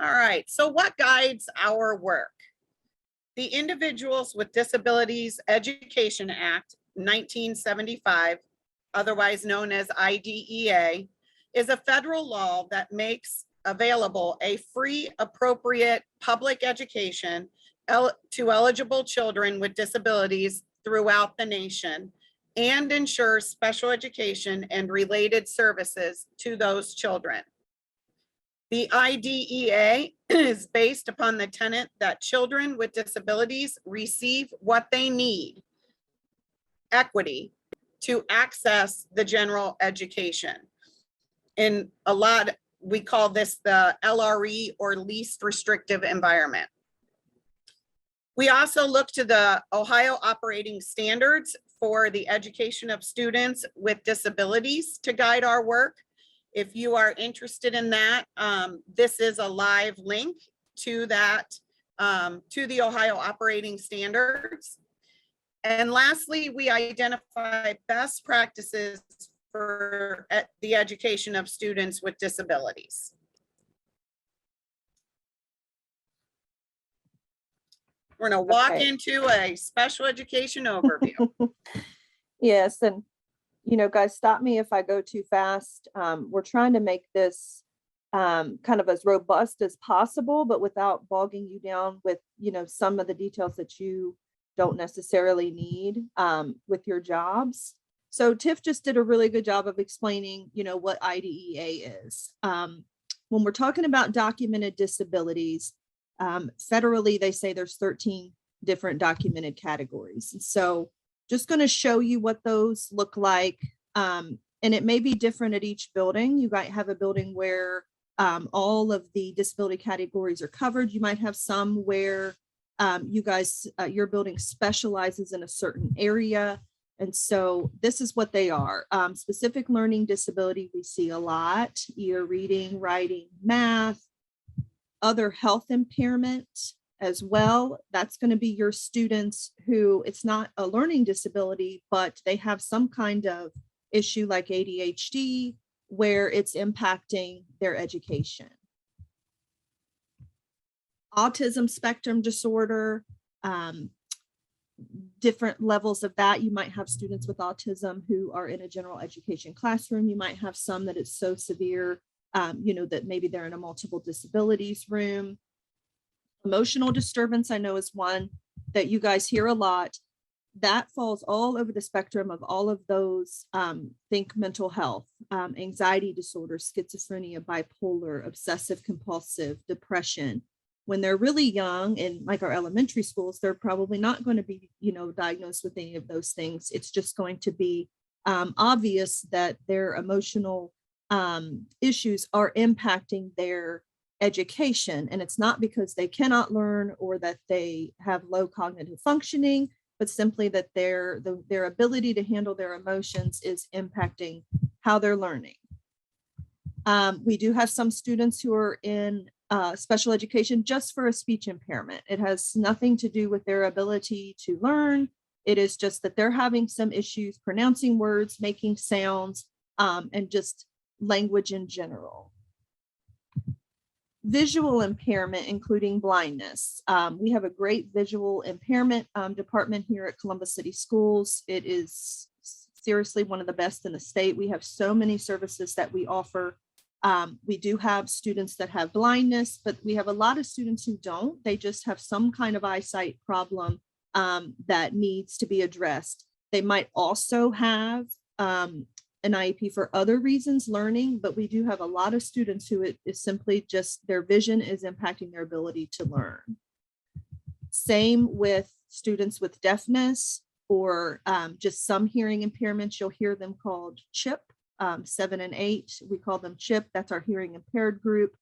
All right, so what guides our work? The Individuals with Disabilities Education Act 1975, otherwise known as IDEA, is a federal law that makes available a free, appropriate public education to eligible children with disabilities throughout the nation and ensures special education and related services to those children. The IDEA is based upon the tenet that children with disabilities receive what they need, equity, to access the general education. In a lot, we call this the LRE, or least restrictive environment. We also look to the Ohio operating standards for the education of students with disabilities to guide our work. If you are interested in that, this is a live link to that, to the Ohio operating standards. And lastly, we identify best practices for the education of students with disabilities. We're going to walk into a special education overview. Yes, and you know, guys, stop me if I go too fast. We're trying to make this kind of as robust as possible, but without bogging you down with, you know, some of the details that you don't necessarily need with your jobs. So Tiff just did a really good job of explaining, you know, what IDEA is. When we're talking about documented disabilities, federally, they say there's 13 different documented categories. And so just going to show you what those look like. And it may be different at each building. You might have a building where all of the disability categories are covered. You might have some where your building specializes in a certain area. And so this is what they are. Specific learning disability, we see a lot, either reading, writing, math, other health impairment as well. That's going to be your students who it's not a learning disability, but they have some kind of issue like ADHD where it's impacting their education. Autism spectrum disorder, different levels of that. You might have students with autism who are in a general education classroom. You might have some that it's so severe, you know, that maybe they're in a multiple disabilities room. Emotional disturbance, I know, is one that you guys hear a lot. That falls all over the spectrum of all of those. Think mental health, anxiety disorder, schizophrenia, bipolar, obsessive compulsive, depression. When they're really young, in like our elementary schools, they're probably not going to be, you know, diagnosed with any of those things. It's just going to be obvious that their emotional issues are impacting their education. And it's not because they cannot learn or that they have low cognitive functioning, but simply that their ability to handle their emotions is impacting how they're learning. We do have some students who are in special education just for a speech impairment. It has nothing to do with their ability to learn. It is just that they're having some issues pronouncing words, making sounds, and just language in general. Visual impairment, including blindness. We have a great visual impairment department here at Columbus City Schools. It is seriously one of the best in the state. We have so many services that we offer. We do have students that have blindness, but we have a lot of students who don't. They just have some kind of eyesight problem that needs to be addressed. They might also have an IEP for other reasons, learning, but we do have a lot of students who it is simply just their vision is impacting their ability to learn. Same with students with deafness or just some hearing impairments. You'll hear them called CHIP, 7 and 8. We call them CHIP. That's our hearing impaired group.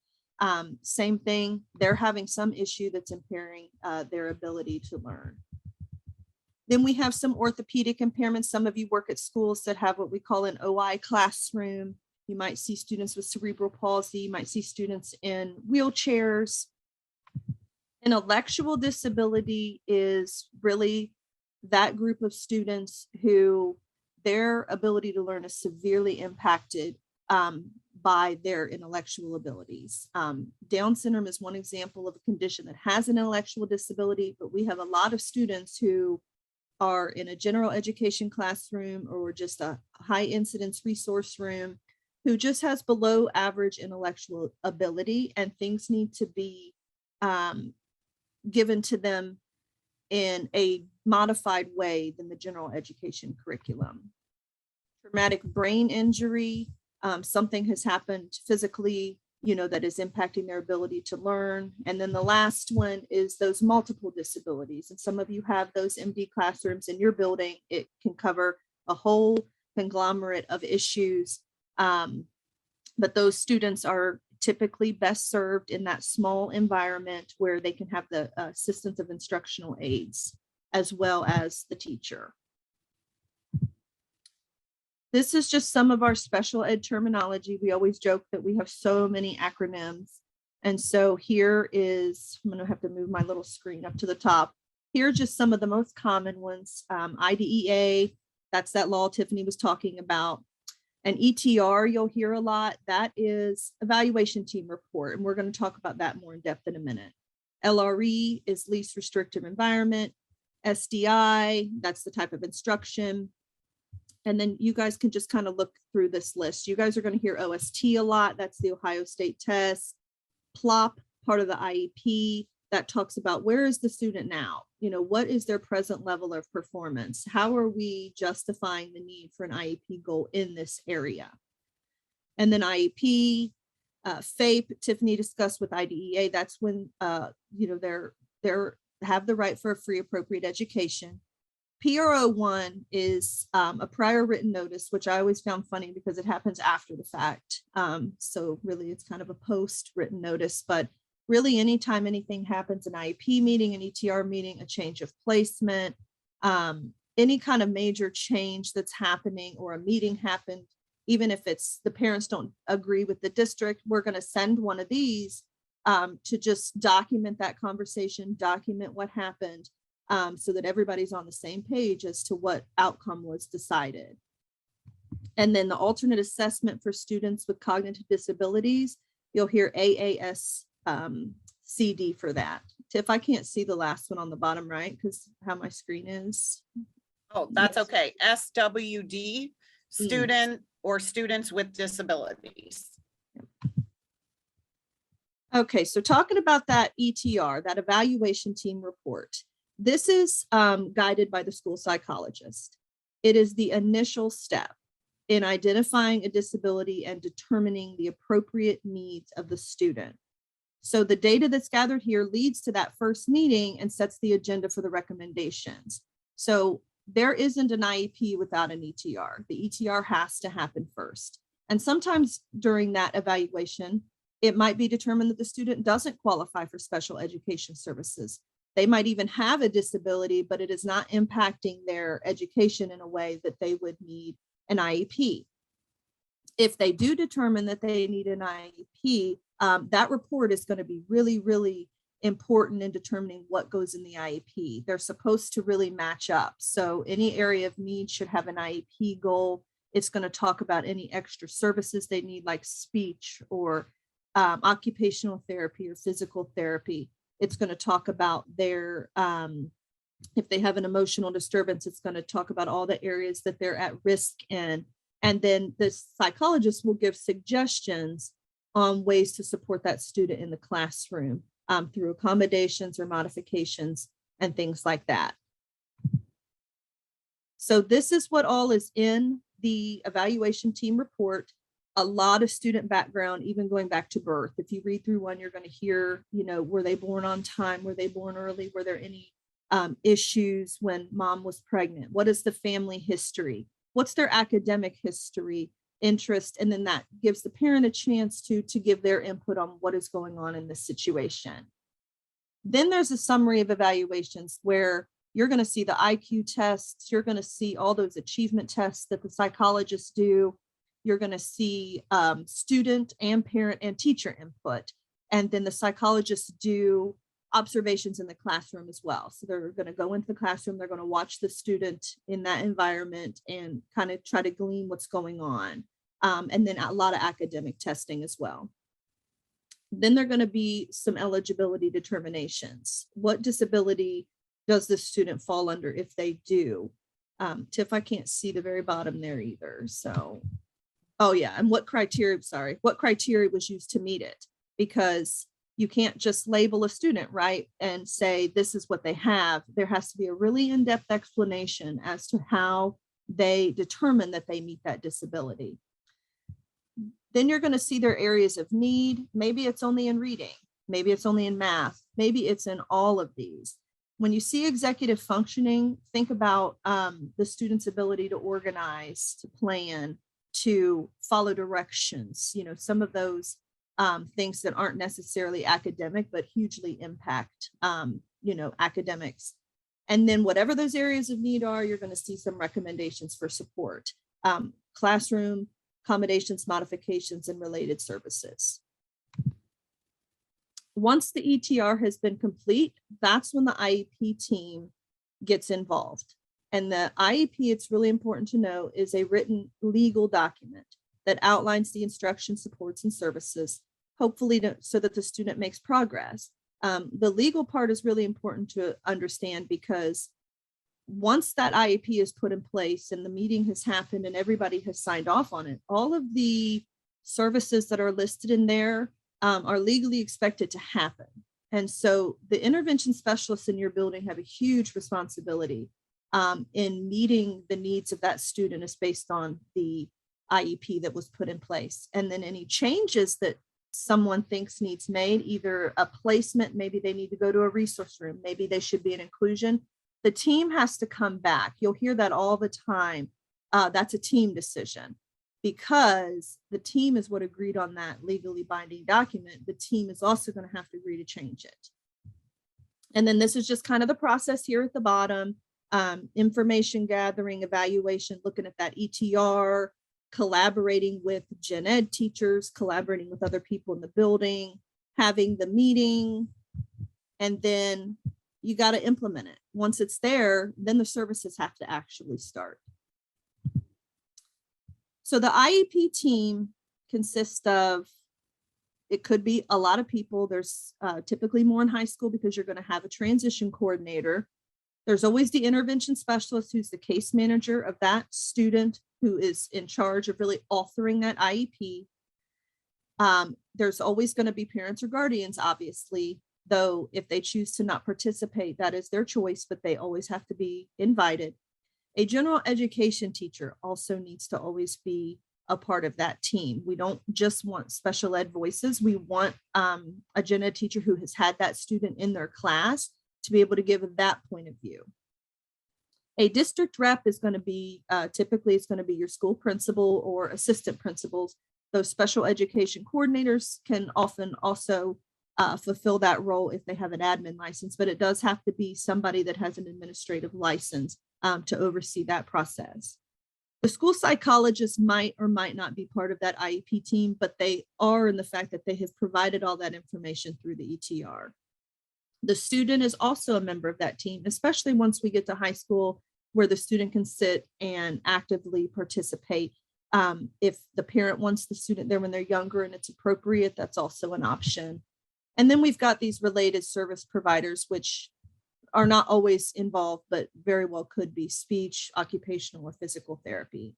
Same thing. They're having some issue that's impairing their ability to learn. Then we have some orthopedic impairments. Some of you work at schools that have what we call an OI classroom. You might see students with cerebral palsy. You might see students in wheelchairs. Intellectual disability is really that group of students who their ability to learn is severely impacted by their intellectual abilities. Down syndrome is one example of a condition that has an intellectual disability, but we have a lot of students who are in a general education classroom or just a high incidence resource room who just has below average intellectual ability, and things need to be given to them in a modified way than the general education curriculum. Traumatic brain injury, something has happened physically, that is impacting their ability to learn. And then the last one is those multiple disabilities. And some of you have those MD classrooms in your building. It can cover a whole conglomerate of issues. But those students are typically best served in that small environment where they can have the assistance of instructional aides as well as the teacher. This is just some of our special ed terminology. We always joke that we have so many acronyms. And so here is, I'm going to have to move my little screen up to the top. Here are just some of the most common ones. IDEA, that's that law Tiffany was talking about. And ETR, you'll hear a lot. That is evaluation team report. And we're going to talk about that more in depth in a minute. LRE is least restrictive environment. SDI, that's the type of instruction. And then you guys can just kind of look through this list. You guys are going to hear OST a lot. That's the Ohio State test. PLOP, part of the IEP, that talks about where is the student now? What is their present level of performance? How are we justifying the need for an IEP goal in this area? And then IEP, FAPE, Tiffany discussed with IDEA, that's when, they're have the right for a free appropriate education. PRO1 is a prior written notice, which I always found funny because it happens after the fact. So really it's kind of a post written notice, but really anytime anything happens, an IEP meeting, an ETR meeting, a change of placement, any kind of major change that's happening or a meeting happened, even if it's the parents don't agree with the district, we're going to send one of these to just document that conversation, document what happened, so that everybody's on the same page as to what outcome was decided. And then the alternate assessment for students with cognitive disabilities, you'll hear AAS CD for that. Tiff, I can't see the last one on the bottom right because how my screen is. Oh, that's okay. SWD, student or students with disabilities. Okay, so talking about that ETR, that evaluation team report, this is guided by the school psychologist. It is the initial step in identifying a disability and determining the appropriate needs of the student. So the data that's gathered here leads to that first meeting and sets the agenda for the recommendations. So there isn't an IEP without an ETR. The ETR has to happen first. And sometimes during that evaluation, it might be determined that the student doesn't qualify for special education services. They might even have a disability, but it is not impacting their education in a way that they would need an IEP. If they do determine that they need an IEP, that report is going to be really, really important in determining what goes in the IEP. They're supposed to really match up. So any area of need should have an IEP goal. It's going to talk about any extra services they need, like speech or occupational therapy or physical therapy. It's going to talk about their, if they have an emotional disturbance, it's going to talk about all the areas that they're at risk in. And then the psychologist will give suggestions on ways to support that student in the classroom through accommodations or modifications and things like that. So this is what all is in the evaluation team report. A lot of student background, even going back to birth. If you read through one, you're going to hear, were they born on time? Were they born early? Were there any issues when mom was pregnant? What is the family history? What's their academic history, interest? And then that gives the parent a chance to give their input on what is going on in this situation. Then there's a summary of evaluations where you're going to see the IQ tests. You're going to see all those achievement tests that the psychologists do. You're going to see student and parent and teacher input. And then the psychologists do observations in the classroom as well. So they're going to go into the classroom, they're going to watch the student in that environment and kind of try to glean what's going on. and then a lot of academic testing as well. Then there are going to be some eligibility determinations. What disability does the student fall under if they do? Tiff, I can't see the very bottom there either. So, oh yeah, and what criteria was used to meet it? Because you can't just label a student, right, and say this is what they have. There has to be a really in-depth explanation as to how they determine that they meet that disability. Then you're going to see their areas of need. Maybe it's only in reading. Maybe it's only in math. Maybe it's in all of these. When you see executive functioning, think about the student's ability to organize, to plan, to follow directions, some of those things that aren't necessarily academic, but hugely impact, academics. And then whatever those areas of need are, you're going to see some recommendations for support, classroom, accommodations, modifications, and related services. Once the ETR has been complete, that's when the IEP team gets involved. And the IEP, it's really important to know, is a written legal document that outlines the instruction, supports, and services, hopefully so that the student makes progress. The legal part is really important to understand because once that IEP is put in place and the meeting has happened and everybody has signed off on it, all of the services that are listed in there are legally expected to happen. And so the intervention specialists in your building have a huge responsibility in meeting the needs of that student as based on the IEP that was put in place. And then any changes that someone thinks needs made, either a placement, maybe they need to go to a resource room, maybe they should be an inclusion, the team has to come back. You'll hear that all the time. That's a team decision because the team is what agreed on that legally binding document. The team is also going to have to agree to change it. And then this is just kind of the process here at the bottom. Information gathering, evaluation, looking at that ETR, collaborating with gen ed teachers, collaborating with other people in the building, having the meeting, and then you got to implement it. Once it's there, then the services have to actually start. So the IEP team consists of, it could be a lot of people. There's typically more in high school because you're going to have a transition coordinator. There's always the intervention specialist who's the case manager of that student who is in charge of really authoring that IEP. There's always going to be parents or guardians, obviously, though if they choose to not participate, that is their choice, but they always have to be invited. A general education teacher also needs to always be a part of that team. We don't just want special ed voices. We want a gen ed teacher who has had that student in their class to be able to give that point of view. A district rep is going to be, typically it's going to be your school principal or assistant principals. Those special education coordinators can often also fulfill that role if they have an admin license, but it does have to be somebody that has an administrative license to oversee that process. The school psychologist might or might not be part of that IEP team, but they are in the fact that they have provided all that information through the ETR. The student is also a member of that team, especially once we get to high school where the student can sit and actively participate. If the parent wants the student there when they're younger and it's appropriate, that's also an option. And then we've got these related service providers, which are not always involved, but very well could be speech, occupational, or physical therapy.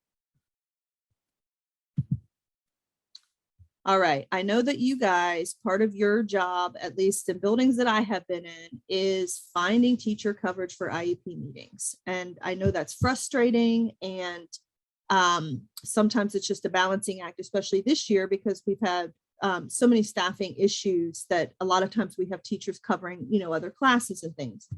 All right, I know that you guys, part of your job, at least in buildings that I have been in, is finding teacher coverage for IEP meetings. And I know that's frustrating. And sometimes it's just a balancing act, especially this year, because we've had so many staffing issues that a lot of times we have teachers covering, other classes and things.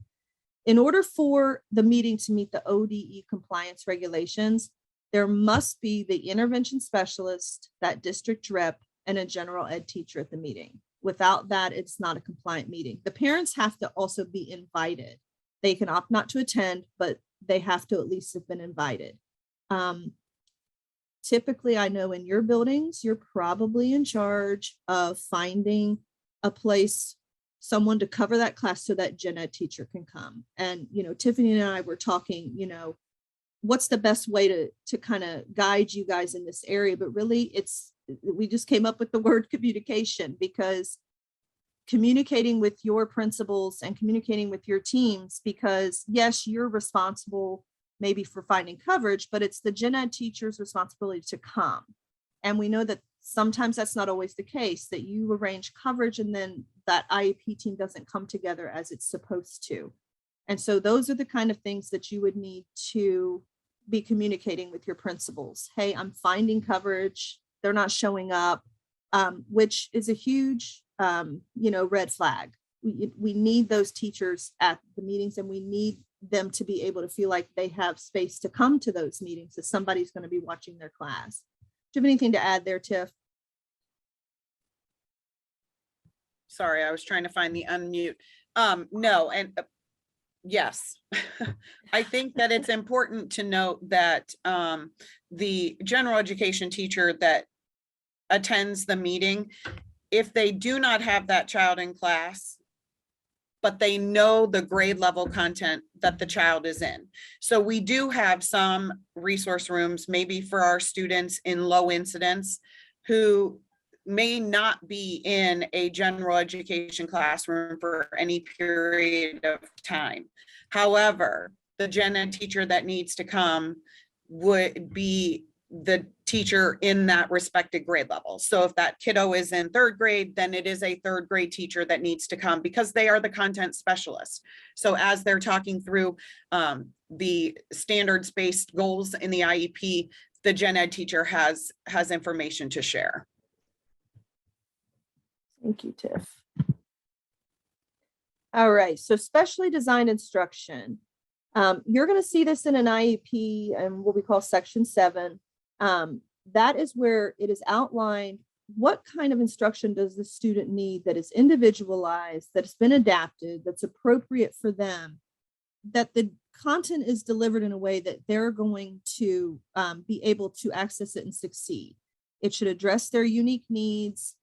In order for the meeting to meet the ODE compliance regulations, there must be the intervention specialist, that district rep, and a general ed teacher at the meeting. Without that, it's not a compliant meeting. The parents have to also be invited. They can opt not to attend, but they have to at least have been invited. Typically, I know in your buildings, you're probably in charge of finding a place, someone to cover that class so that gen ed teacher can come. And, Tiffany and I were talking, what's the best way to kind of guide you guys in this area. But really, we just came up with the word communication, because communicating with your principals and communicating with your teams, because yes, you're responsible maybe for finding coverage, but it's the gen ed teacher's responsibility to come. And we know that sometimes that's not always the case, that you arrange coverage and then that IEP team doesn't come together as it's supposed to. And so those are the kind of things that you would need to be communicating with your principals. Hey, I'm finding coverage, they're not showing up, which is a huge red flag. We need those teachers at the meetings, and we need them to be able to feel like they have space to come to those meetings, that somebody's going to be watching their class. Do you have anything to add there, Tiff? Sorry, I was trying to find the unmute. No, and yes, I think that it's important to note that the general education teacher that attends the meeting, if they do not have that child in class, but they know the grade level content that the child is in. So we do have some resource rooms, maybe for our students in low incidence, who may not be in a general education classroom for any period of time. However, the gen ed teacher that needs to come would be the teacher in that respected grade level. So if that kiddo is in third grade, then it is a third grade teacher that needs to come, because they are the content specialist. So as they're talking through the standards-based goals in the IEP, the gen ed teacher has information to share. Thank you, Tiff. All right, so specially designed instruction. You're going to see this in an IEP and what we call section 7. That is where it is outlined what kind of instruction does the student need that is individualized, that's been adapted, that's appropriate for them, that the content is delivered in a way that they're going to be able to access it and succeed. It should address their unique needs.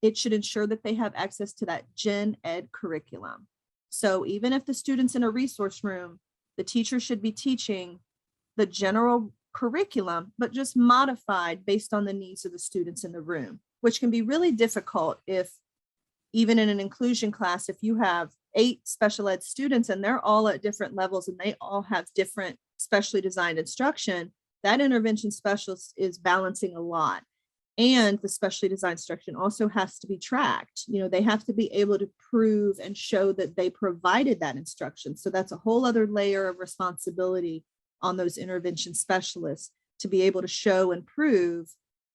It should ensure that they have access to that gen ed curriculum. So even if the student's in a resource room, the teacher should be teaching the general curriculum, but just modified based on the needs of the students in the room, which can be really difficult if, even in an inclusion class, if you have 8 special ed students and they're all at different levels and they all have different specially designed instruction, that intervention specialist is balancing a lot. And the specially designed instruction also has to be tracked. They have to be able to prove and show that they provided that instruction. So that's a whole other layer of responsibility on those intervention specialists to be able to show and prove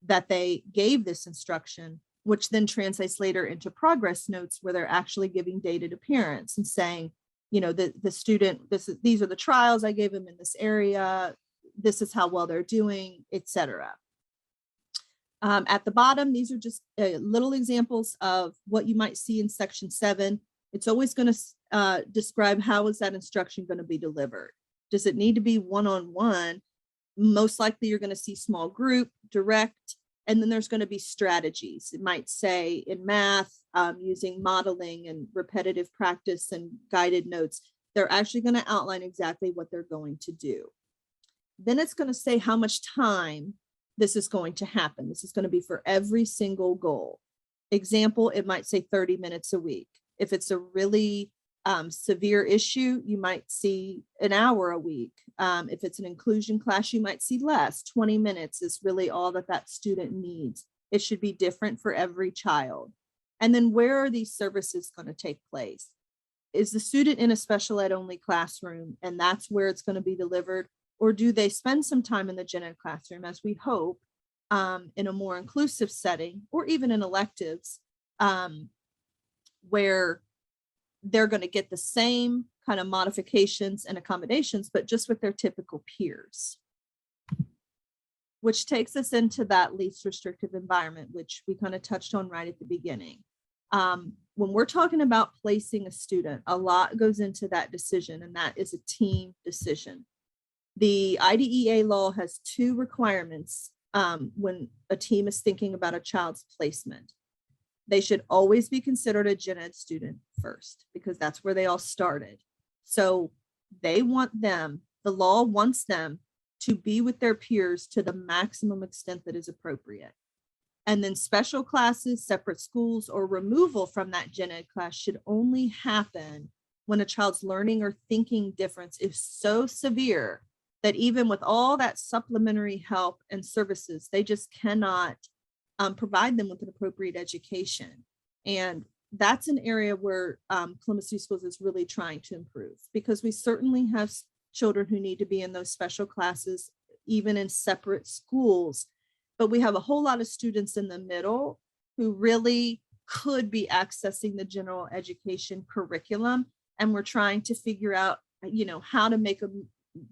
that they gave this instruction, which then translates later into progress notes where they're actually giving data to parents and saying, the student, these are the trials I gave them in this area, this is how well they're doing, etc. At the bottom, these are just little examples of what you might see in section 7. It's always going to describe how is that instruction going to be delivered. Does it need to be one-on-one? Most likely you're going to see small group, direct, and then there's going to be strategies. It might say in math, using modeling and repetitive practice and guided notes. They're actually going to outline exactly what they're going to do. Then it's going to say how much time this is going to happen. This is going to be for every single goal. Example, it might say 30 minutes a week. If it's a really severe issue, you might see an hour a week. If it's an inclusion class, you might see less. 20 minutes is really all that student needs. It should be different for every child. And then where are these services going to take place? Is the student in a special ed only classroom and that's where it's going to be delivered? Or do they spend some time in the gen ed classroom, as we hope, in a more inclusive setting, or even in electives, where they're going to get the same kind of modifications and accommodations, but just with their typical peers? Which takes us into that least restrictive environment, which we kind of touched on right at the beginning. When we're talking about placing a student, a lot goes into that decision, and that is a team decision. The IDEA law has 2 requirements when a team is thinking about a child's placement. They should always be considered a gen ed student first, because that's where they all started. So they want them The law wants them to be with their peers to the maximum extent that is appropriate. And then special classes, separate schools, or removal from that gen ed class should only happen when a child's learning or thinking difference is so severe that even with all that supplementary help and services, they just cannot provide them with an appropriate education. And that's an area where Columbus City Schools is really trying to improve, because we certainly have children who need to be in those special classes, even in separate schools. But we have a whole lot of students in the middle who really could be accessing the general education curriculum. And we're trying to figure out, how to make a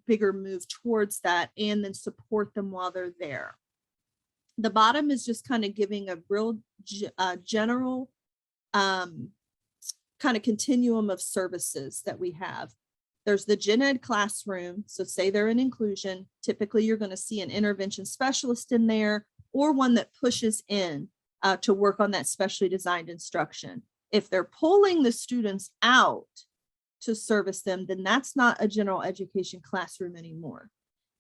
bigger move towards that and then support them while they're there. The bottom is just kind of giving a real general kind of continuum of services that we have. There's the gen ed classroom. So say they're in inclusion, typically you're going to see an intervention specialist in there, or one that pushes in to work on that specially designed instruction. If they're pulling the students out to service them, then that's not a general education classroom anymore.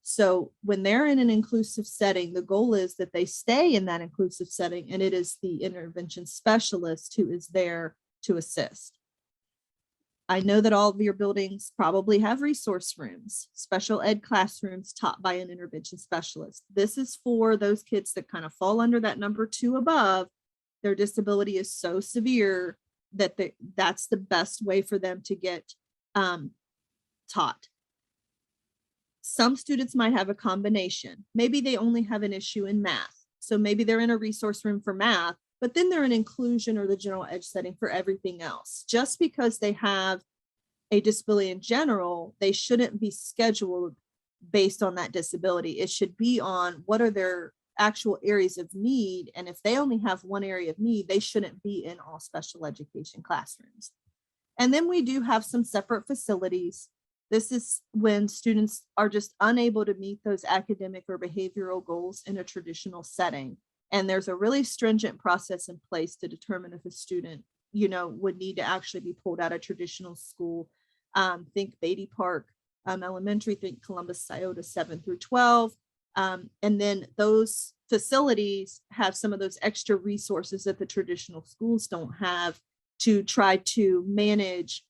So when they're in an inclusive setting, the goal is that they stay in that inclusive setting, and it is the intervention specialist who is there to assist. I know that all of your buildings probably have resource rooms, special ed classrooms taught by an intervention specialist. This is for those kids that kind of fall under that number 2 above. Their disability is so severe that that's the best way for them to get taught. Some students might have a combination. Maybe they only have an issue in math. So maybe they're in a resource room for math, but then they're in inclusion or the general ed setting for everything else. Just because they have a disability in general, they shouldn't be scheduled based on that disability. It should be on what are their actual areas of need. And if they only have one area of need, they shouldn't be in all special education classrooms. And then we do have some separate facilities. This is when students are just unable to meet those academic or behavioral goals in a traditional setting. And there's a really stringent process in place to determine if a student, would need to actually be pulled out of traditional school. Think Beatty Park Elementary, think Columbus Scioto 7 through 12. And then those facilities have some of those extra resources that the traditional schools don't have to try to manage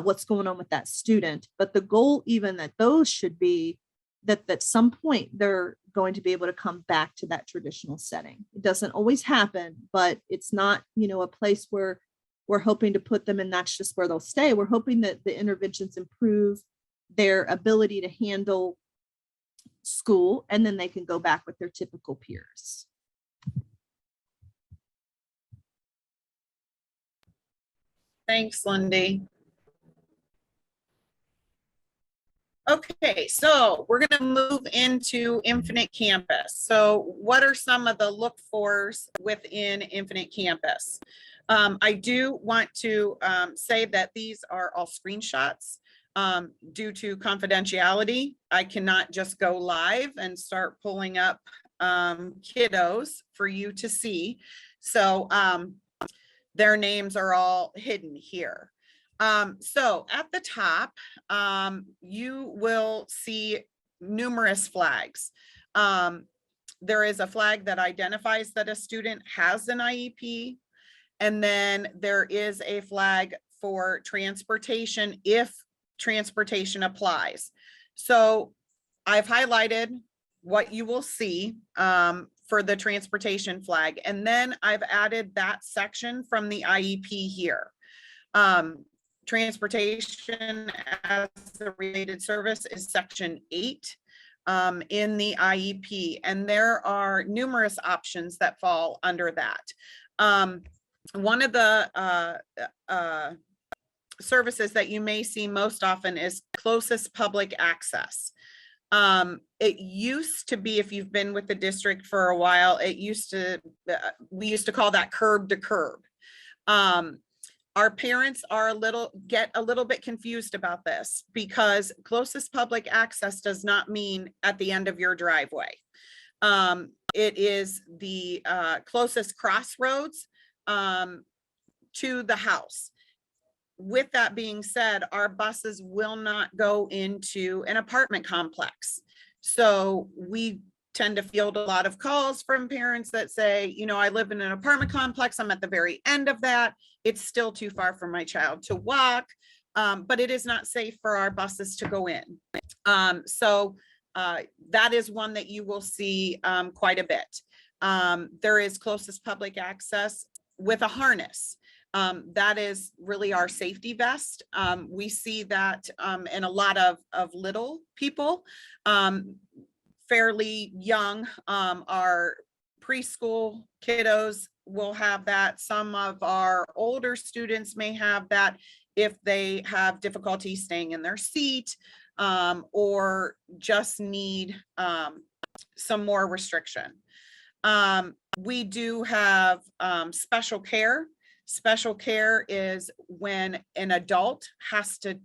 what's going on with that student. But the goal, even that those should be that at some point they're going to be able to come back to that traditional setting. It doesn't always happen, but it's not, a place where we're hoping to put them and that's just where they'll stay. We're hoping that the interventions improve their ability to handle school, and then they can go back with their typical peers. Thanks, Lindy. Okay, so we're going to move into Infinite Campus. So what are some of the look fors within Infinite Campus? I do want to say that these are all screenshots. Due to confidentiality, I cannot just go live and start pulling up kiddos for you to see. So their names are all hidden here. So at the top, you will see numerous flags. There is a flag that identifies that a student has an IEP, and then there is a flag for transportation if transportation applies. So I've highlighted what you will see for the transportation flag, and then I've added that section from the IEP here. Transportation as a related service is section 8 in the IEP, and there are numerous options that fall under that. One of the services that you may see most often is closest public access. It used to be, if you've been with the district for a while, we used to call that curb to curb. Our parents get a little bit confused about this, because closest public access does not mean at the end of your driveway. It is the closest crossroads to the house. with that being said, our buses will not go into an apartment complex. So we tend to field a lot of calls from parents that say, you know, I live in an apartment complex. I'm at the very end of that. It's still too far for my child to walk, but it is not safe for our buses to go in. So that is one that you will see quite a bit. There is closest public access with a harness. That is really our safety vest. We see that in a lot of little people, fairly young. Our preschool kiddos will have that. Some of our older students may have that if they have difficulty staying in their seat, or just need some more restriction. We do have special care. Special care is when an adult has to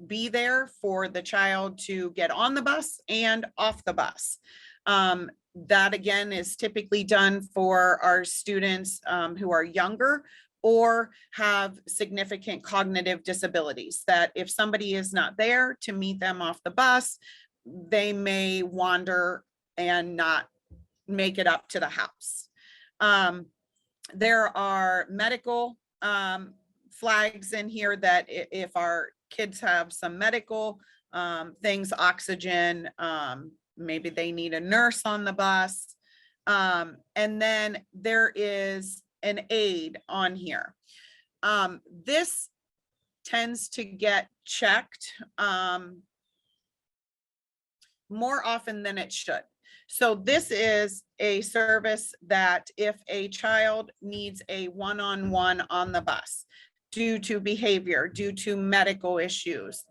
be there for the child to get on the bus and off the bus. That again is typically done for our students who are younger or have significant cognitive disabilities, that if somebody is not there to meet them off the bus, they may wander and not make it up to the house. There are medical flags in here that if our kids have some medical things, oxygen, maybe they need a nurse on the bus. And then there is an aid on here. This tends to get checked more often than it should. So this is a service that if a child needs a one-on-one on the bus due to behavior, due to medical issues,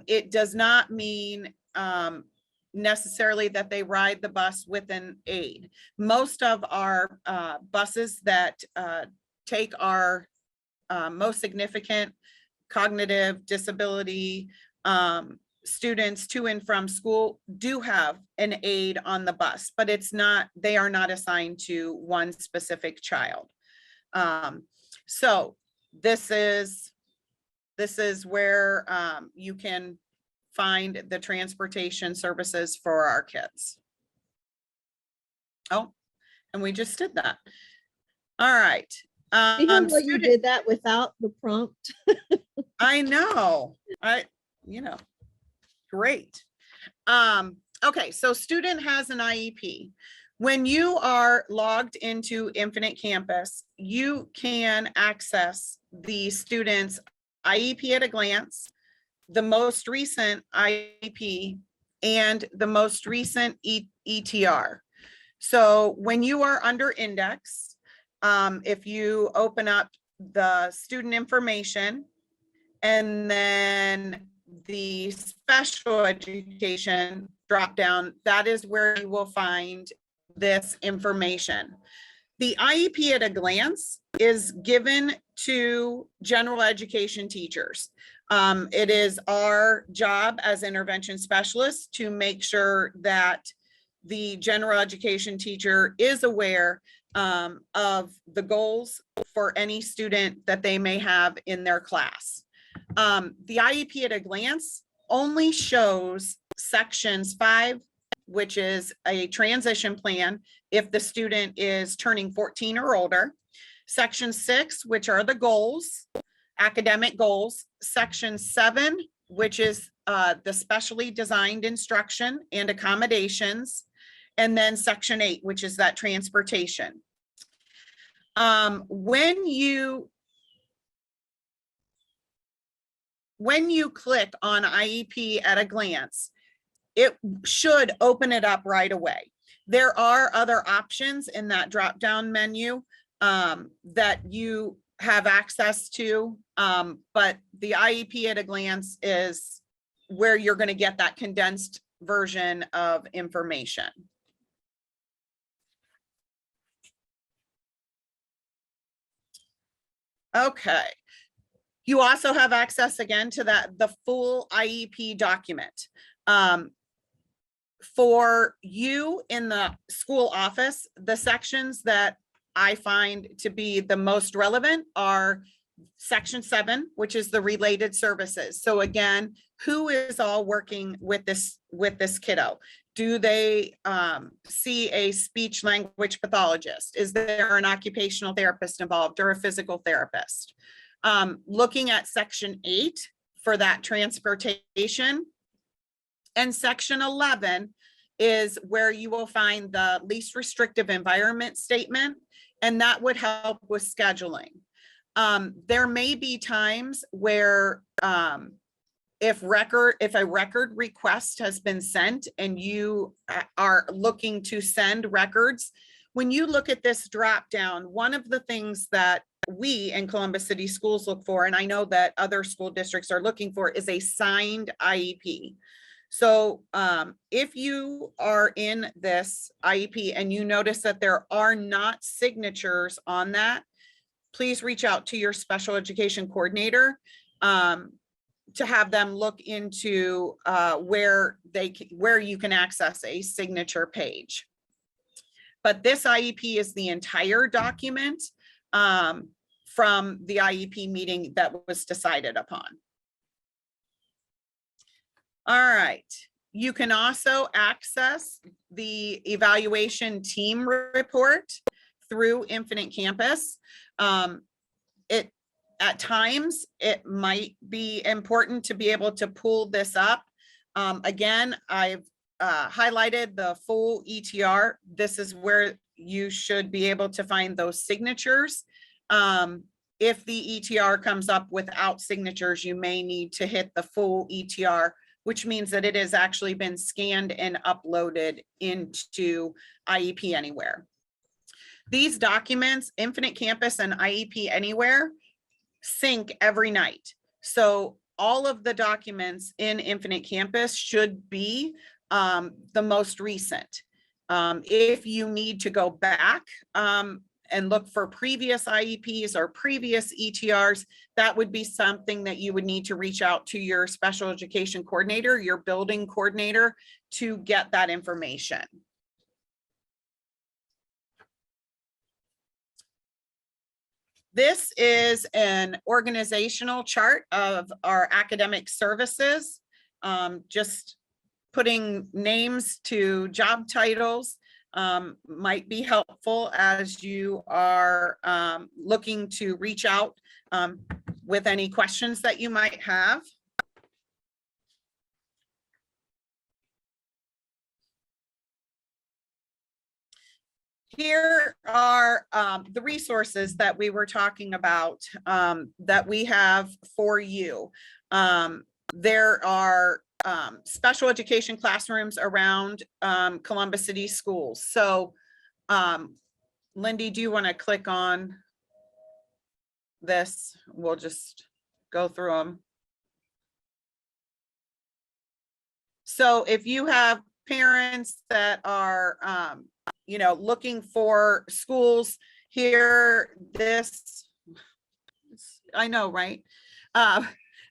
it does not mean necessarily that they ride the bus with an aid. Most of our buses that take our most significant cognitive disability students to and from school do have an aid on the bus, but it's not, they are not assigned to one specific child. So this is where you can find the transportation services for our kids. Oh, and we just did that. All right. You know what, you did that without the prompt. I know. You know, great. Okay, so student has an IEP. When you are logged into Infinite Campus, you can access the student's IEP at a glance, the most recent IEP, and the most recent ETR. So when you are under index, if you open up the student information and then the special education drop down, that is where you will find this information. The IEP at a glance is given to general education teachers. It is our job as intervention specialists to make sure that the general education teacher is aware of the goals for any student that they may have in their class. The IEP at a glance only shows sections 5, which is a transition plan if the student is turning 14 or older. Section 6, which are the goals, academic goals. Section 7, which is the specially designed instruction and accommodations. And then section 8, which is that transportation. When you click on IEP at a glance, it should open it up right away. There are other options in that drop-down menu that you have access to, but the IEP at a glance is where you're going to get that condensed version of information. Okay. You also have access again to the full IEP document. For you in the school office, the sections that I find to be the most relevant are Section 7, which is the related services. So again, who is all working with this kiddo? Do they see a speech language pathologist? Is there an occupational therapist involved or a physical therapist? Looking at Section 8 for that transportation. And Section 11 is where you will find the least restrictive environment statement, and that would help with scheduling. There may be times where if a record request has been sent and you are looking to send records, when you look at this drop down, one of the things that we in Columbus City Schools look for, and I know that other school districts are looking for, is a signed IEP. So if you are in this IEP and you notice that there are not signatures on that, please reach out to your special education coordinator to have them look into where you can access a signature page. But this IEP is the entire document from the IEP meeting that was decided upon. All right, you can also access the evaluation team report through Infinite Campus. At times, it might be important to be able to pull this up. Again, I've highlighted the full ETR. This is where you should be able to find those signatures. If the ETR comes up without signatures, you may need to hit the full ETR, which means that it has actually been scanned and uploaded into IEP Anywhere. These documents, Infinite Campus and IEP Anywhere, sync every night. So all of the documents in Infinite Campus should be the most recent. If you need to go back and look for previous IEPs or previous ETRs, that would be something that you would need to reach out to your special education coordinator, your building coordinator, to get that information. This is an organizational chart of our academic services, just putting names to job titles might be helpful as you are looking to reach out with any questions that you might have. Here are the resources that we were talking about that we have for you. There are special education classrooms around Columbus City Schools. So Lindy, do you want to click on this? We'll just go through them. So if you have parents that are looking for schools here, I know, right?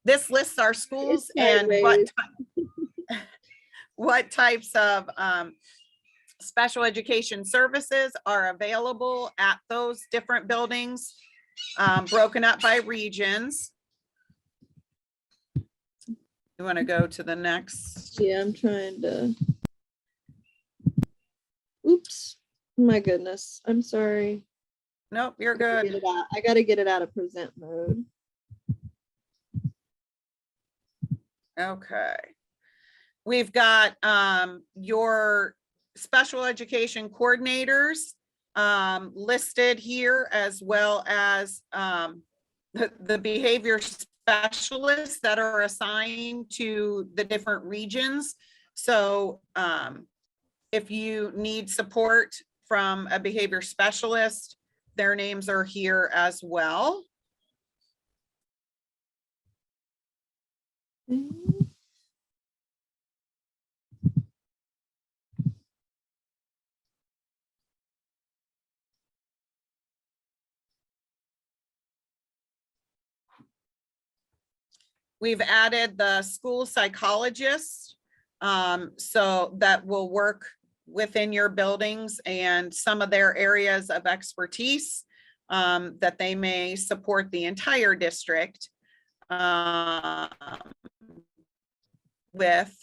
This lists our schools and what types of special education services are available at those different buildings, broken up by regions. You want to go to the next? Yeah, I'm trying to. Oops, my goodness, I'm sorry. Nope, you're good. I got to get it out of present mode. Okay. We've got your special education coordinators listed here, as well as the behavior specialists that are assigned to the different regions. So if you need support from a behavior specialist, their names are here as well. We've added the school psychologist, so that will work within your buildings and some of their areas of expertise. that they may support the entire district with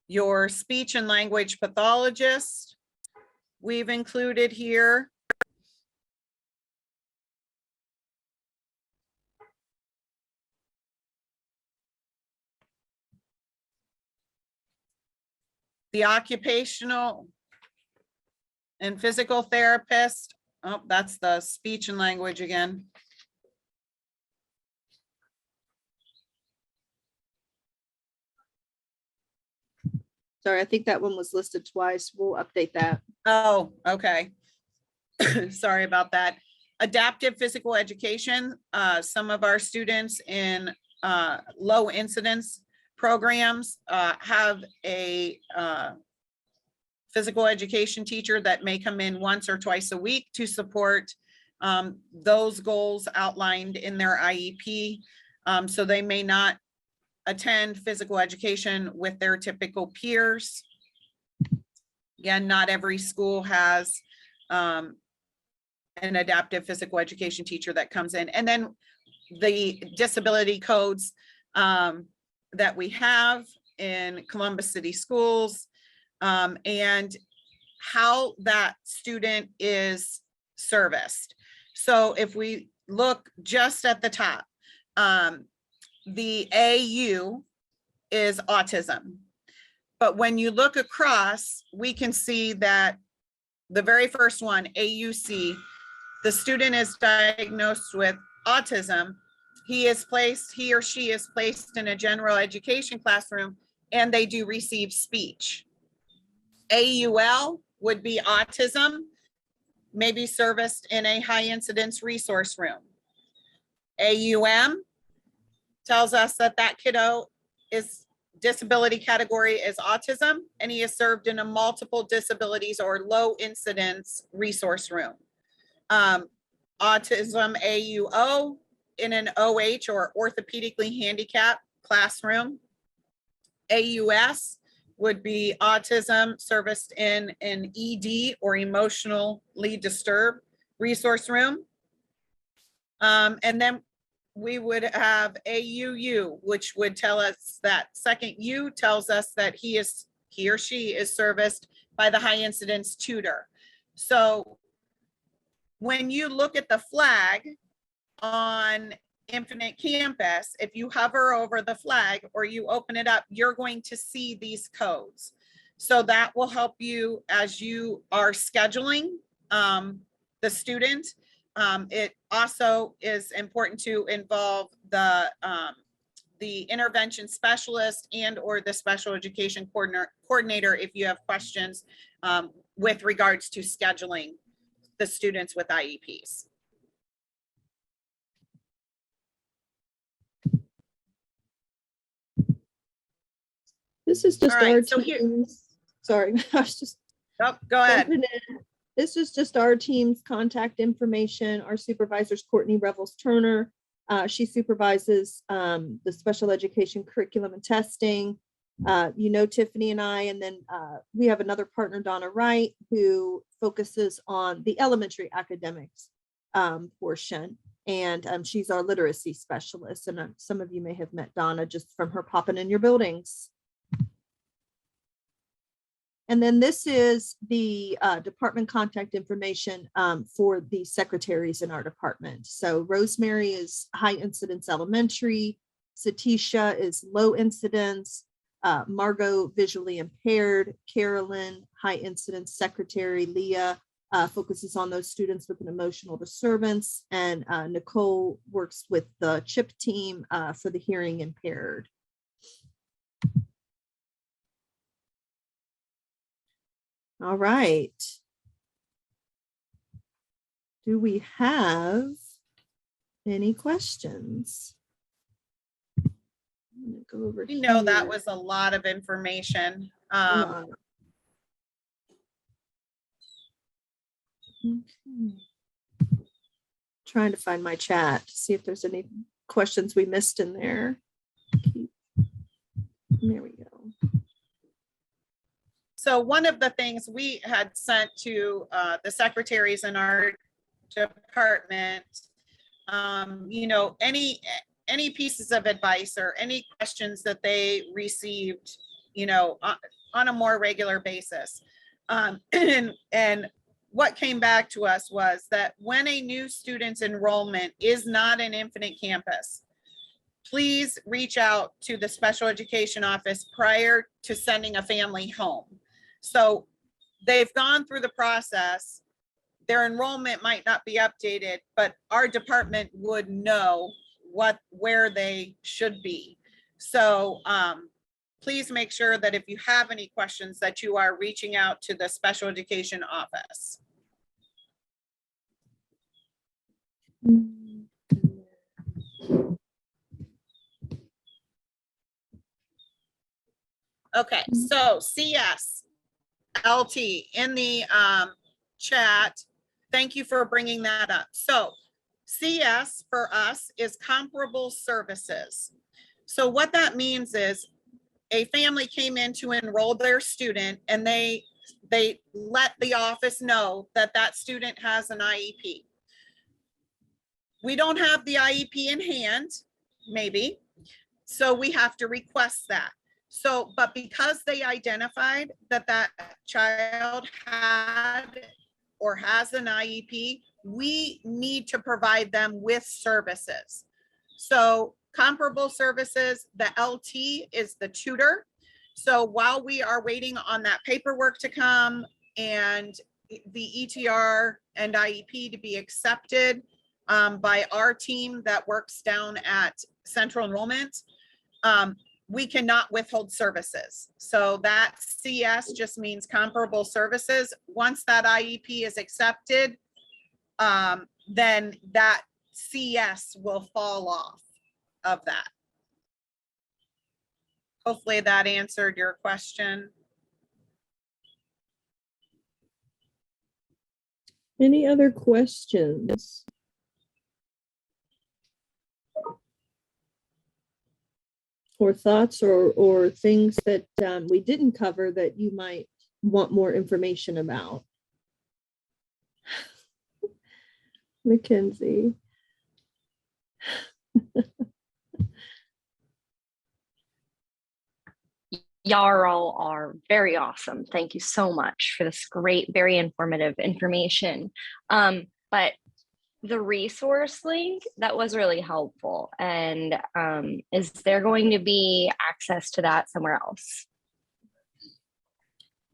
your speech and language pathologist. We've included here. The occupational and physical therapist. Oh, that's the speech and language again. Sorry, I think that one was listed twice. We'll update that. Oh, okay. Sorry about that. Adaptive physical education. Some of our students in low incidence programs have a physical education teacher that may come in once or twice a week to support those goals outlined in their IEP. So they may not attend physical education with their typical peers. Again, not every school has an adaptive physical education teacher that comes in. And then the disability codes that we have in Columbus City Schools, and how that student is serviced. So if we look just at the top, the AU is autism. But when you look across, we can see that the very first one, AUC, the student is diagnosed with autism. He or she is placed in a general education classroom, and they do receive speech. AUL would be autism, maybe serviced in a high incidence resource room. AUM tells us that that kiddo is disability category is autism, and he is served in a multiple disabilities or low incidence resource room. Autism AUO in an OH or orthopedically handicapped classroom. AUS would be autism serviced in an ED or emotionally disturbed resource room. And then we would have AUU, which would tell us that second U tells us that he or she is serviced by the high incidence tutor. So when you look at the flag on Infinite Campus, if you hover over the flag or you open it up, you're going to see these codes. So that will help you as you are scheduling the student. It also is important to involve the intervention specialist and or the special education coordinator if you have questions with regards to scheduling the students with IEPs. This is just All right, our so here- team's, sorry, I was just Oh, go ahead. jumping in. This is just our team's contact information. Our supervisor's Courtney Revels Turner. She supervises the special education curriculum and testing. You know, Tiffany and I, and then we have another partner, Donna Wright, who focuses on the elementary academics portion. And she's our literacy specialist. And some of you may have met Donna just from her popping in your buildings. And then this is the department contact information for the secretaries in our department. So Rosemary is high incidence elementary, Satisha is low incidence, Margot visually impaired, Carolyn high incidence secretary, Leah focuses on those students with an emotional disturbance, and Nicole works with the CHIP team for the hearing impaired. All right. Do we have any questions? I'm gonna go over We know that here. was a lot of information. Okay. Trying to find my chat to see if there's any questions we missed in there. There we go. So one of the things we had sent to the secretaries in our department, you know, any pieces of advice or any questions that they received, you know, on a more regular basis. And what came back to us was that when a new student's enrollment is not an Infinite Campus, please reach out to the special education office prior to sending a family home. So they've gone through the process. Their enrollment might not be updated, but our department would know where they should be. So please make sure that if you have any questions that you are reaching out to the special education office. Okay, so CS LT in the chat, thank you for bringing that up. So CS for us is comparable services. So what that means is a family came in to enroll their student and they let the office know that that student has an IEP. We don't have the IEP in hand, maybe, so we have to request that. So, but because they identified that that child had or has an IEP, we need to provide them with services. So comparable services, the LT is the tutor. So while we are waiting on that paperwork to come and the ETR and IEP to be accepted by our team that works down at Central Enrollment, we cannot withhold services. So that CS just means comparable services. Once that IEP is accepted, then that CS will fall off of that. Hopefully that answered your question. Any other questions? Or thoughts or things that we didn't cover that you might want more information about? Mackenzie. Y'all are very awesome. Thank you so much for this great, very informative information. But the resource link, that was really helpful. And is there going to be access to that somewhere else?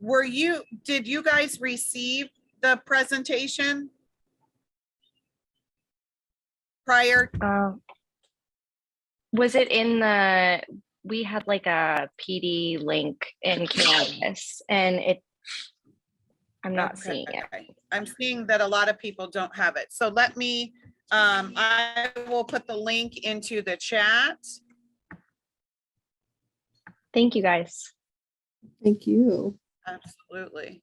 Did you guys receive the presentation prior? Was it in the, we had like a PD link in Canvas and I'm not seeing it. I'm seeing that a lot of people don't have it. So let me, I will put the link into the chat. Thank you guys. Thank you. Absolutely.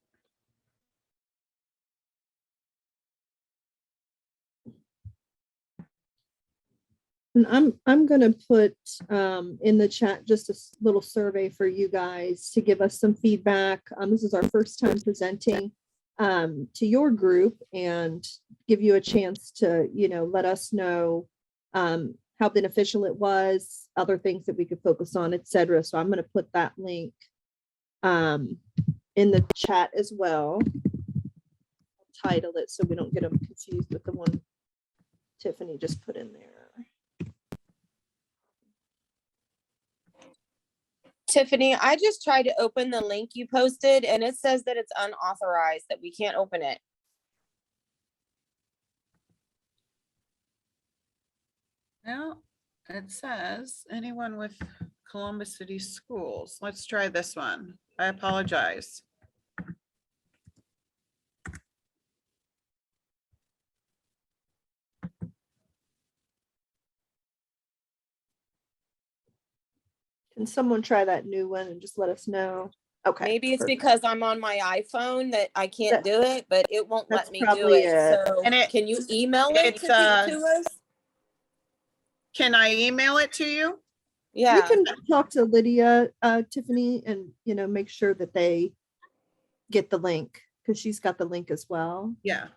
And I'm going to put in the chat just a little survey for you guys to give us some feedback. This is our first time presenting to your group and give you a chance to, you know, let us know how beneficial it was, other things that we could focus on, etc. So I'm going to put that link in the chat as well. I'll title it so we don't get them confused with the one Tiffany just put in there. Tiffany, I just tried to open the link you posted and it says that it's unauthorized, that we can't open it. Well, it says anyone with Columbus City Schools. Let's try this one. I apologize. Can someone try that new one and just let us know? Okay. Maybe it's perfect. because I'm on my iPhone that I can't do it, but it won't That's let me do probably it. it. So And can you email it it's, to us? Can I email it to you? We Yeah, can talk to Lydia, Tiffany, and, make sure that they get the link, because she's got the link as well. Yeah.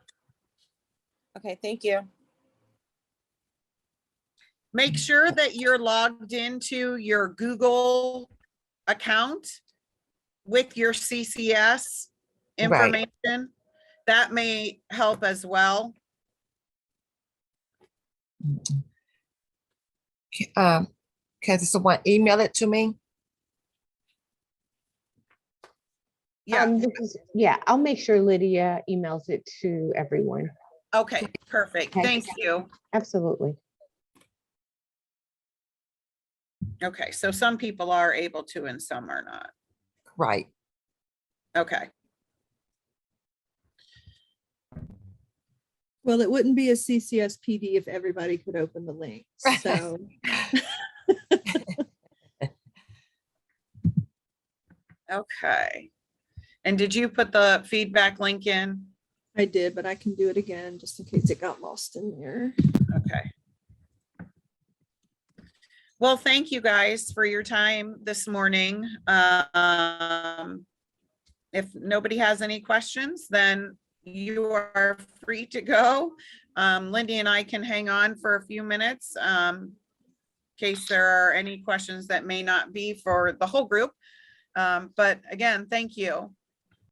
okay, thank you. Make sure that you're logged into your Google account with your CCS Right. information. That may help as well. Can someone email it to me? Yeah, Yeah, I'll make sure Lydia emails it to everyone. okay, perfect. Okay. Thank you. Absolutely. Okay, so some people are able to and some are not. Right. Okay, Well, it wouldn't be a CCS PD if everybody could open the link. So okay. And did you put the feedback link in? I did, but I can do it again just in case it got lost in there. Okay. Well, thank you guys for your time this morning. If nobody has any questions, then you are free to go. Lindy and I can hang on for a few minutes in case there are any questions that may not be for the whole group. But again, thank you.